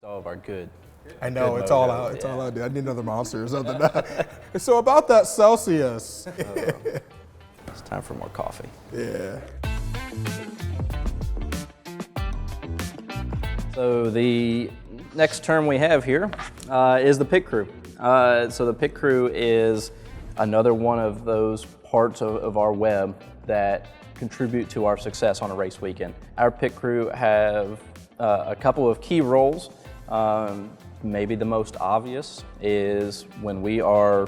All of our good. I know, good it's all mojo, out. It's yeah. all out, dude. I need another monster or something. So about that Celsius. It's time for more coffee. Yeah. So the next term we have here is the pit crew. So the pit crew is another one of those parts of our web that contribute to our success on a race weekend. Our pit crew have a couple of key roles. Maybe the most obvious is when we are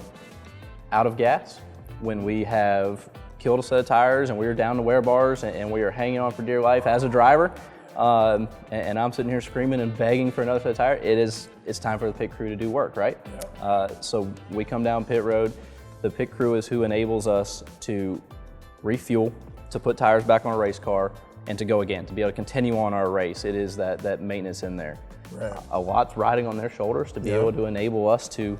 out of gas, when we have killed a set of tires and we're down to wear bars and we are hanging on for dear life as a driver, and I'm sitting here screaming and begging for another set of tires. It's time for the pit crew to do work, right? Yeah. So we come down pit road. The pit crew is who enables us to refuel, to put tires back on a race car, and to go again, to be able to continue on our race. It is that maintenance in there. Right. A lot's riding on their shoulders to be able to enable us to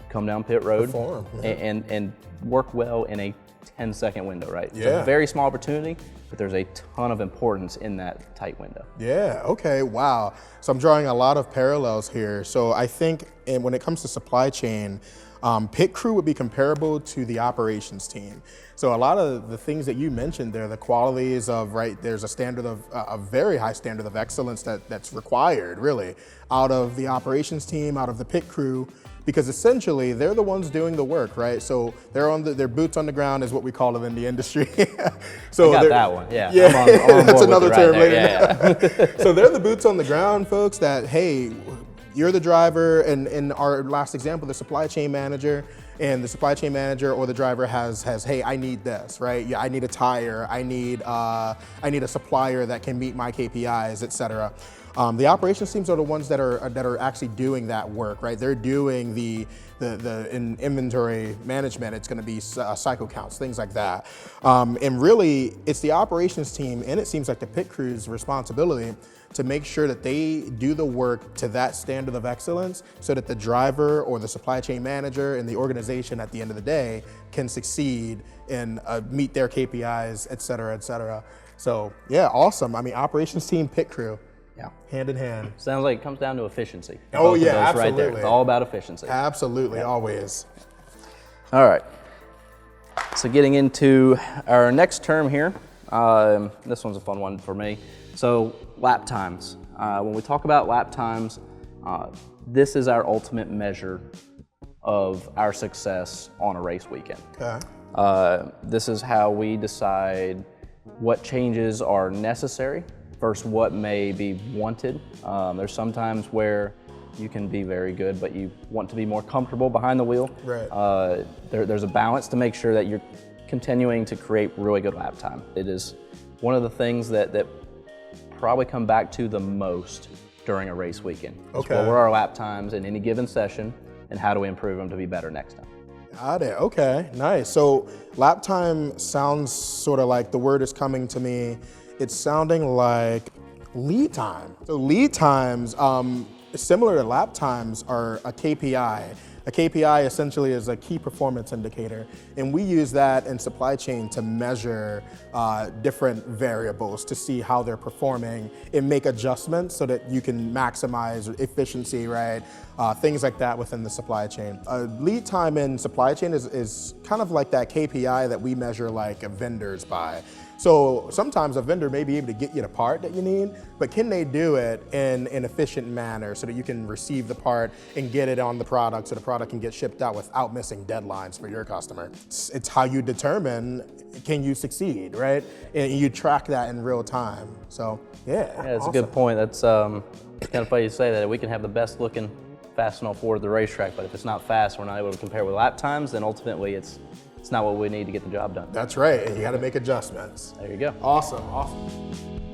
come down pit road Perform, and work well in a 10-second window, right? It's Yeah. a very small opportunity, but there's a ton of importance in that tight window. Yeah, okay, wow. So I'm drawing a lot of parallels here. So I think when it comes to supply chain, pit crew would be comparable to the operations team. So a lot of the things that you mentioned there, the qualities of, right, there's a standard of, a very high standard of excellence that's required really out of the operations team, out of the pit crew, because essentially they're the ones doing the work, right? So they're on their boots on the ground is what we call it in the industry. So I got that one, yeah. Yeah, I'm on that's board another with it term right later. there. Yeah. So they're the boots on the ground folks that, hey, you're the driver, and in our last example, the supply chain manager, and the supply chain manager or the driver has hey, I need this, right? Yeah, I need a tire, I need a supplier that can meet my KPIs, et cetera. The operations teams are the ones that are actually doing that work, right? They're doing the in inventory management. It's going to be cycle counts, things like that. And really, it's the operations team, and it seems like the pit crew's responsibility to make sure that they do the work to that standard of excellence so that the driver or the supply chain manager and the organization at the end of the day can succeed and meet their KPIs, et cetera, et cetera. So yeah, awesome. I mean, operations team, pit crew. Yeah. Hand in hand. Sounds like it comes down to efficiency. Oh, Both of yeah, those absolutely. Right there. It's all about efficiency. Absolutely, always. All right. So getting into our next term here, this one's a fun one for me. So lap times. When we talk about lap times, this is our ultimate measure of our success on a race weekend. Okay. This is how we decide what changes are necessary versus what may be wanted. There's sometimes where you can be very good, but you want to be more comfortable behind the wheel. Right. There's a balance to make sure that you're continuing to create really good lap time. It is one of the things that probably come back to the most during a race weekend. Okay. What were our lap times in any given session, and how do we improve them to be better next time? Got it. Okay, nice. So lap time sounds sort of like, the word is coming to me, it's sounding like lead time. So lead times, similar to lap times, are a KPI. A KPI essentially is a key performance indicator, and we use that in supply chain to measure different variables to see how they're performing and make adjustments so that you can maximize efficiency, right? Things like that within the supply chain. Lead time in supply chain is kind of like that KPI that we measure like vendors by. So sometimes a vendor may be able to get you the part that you need, but can they do it in an efficient manner so that you can receive the part and get it on the product so the product can get shipped out without missing deadlines for your customer? It's how you determine, can you succeed, right? And you track that in real time. So yeah. Yeah, that's awesome. a good point. That's kind of funny you say that. We can have the best looking Fastenal Ford at the racetrack, but if it's not fast, we're not able to compare with lap times, then ultimately it's not what we need to get the job done. That's right, and you gotta make adjustments. There you go. Awesome, awesome.